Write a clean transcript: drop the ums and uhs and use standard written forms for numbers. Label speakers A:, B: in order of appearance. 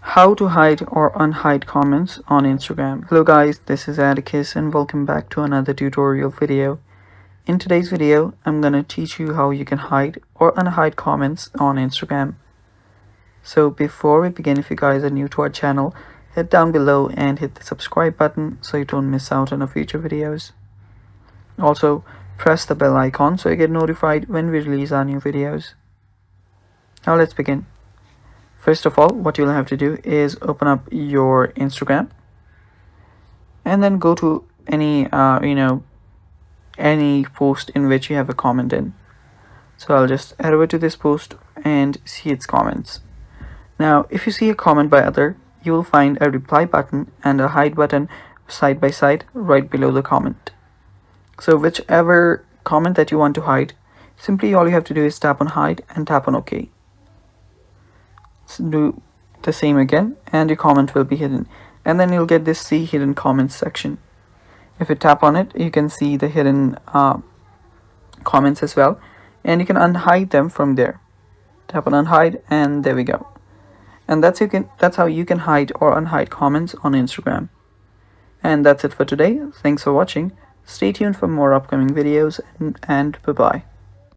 A: How to hide or unhide comments on Instagram. Hello guys, this is Atticus and welcome back to another tutorial video. In today's video, I'm gonna teach you how you can hide or unhide comments on Instagram. So before we begin, if you guys are new to our channel, hit down below and hit the subscribe button so you don't miss out on our future videos. Also, press the bell icon so you get notified when we release our new videos. Now let's begin. First of all, what you'll have to do is open up your Instagram and then go to any post in which you have a comment in. So I'll just head over to this post and see its comments. Now if you see a comment by other, you will find a reply button and a hide button side by side right below the comment. So whichever comment that you want to hide, simply all you have to do is tap on hide and tap on OK. Do the same again and your comment will be hidden, and then you'll get this see hidden comments section. If you tap on it, you can see the hidden comments as well, and you can unhide them from there. Tap on unhide and there we go. And that's how you can hide or unhide comments on Instagram. And that's it for today. Thanks for watching. Stay tuned for more upcoming videos and bye bye.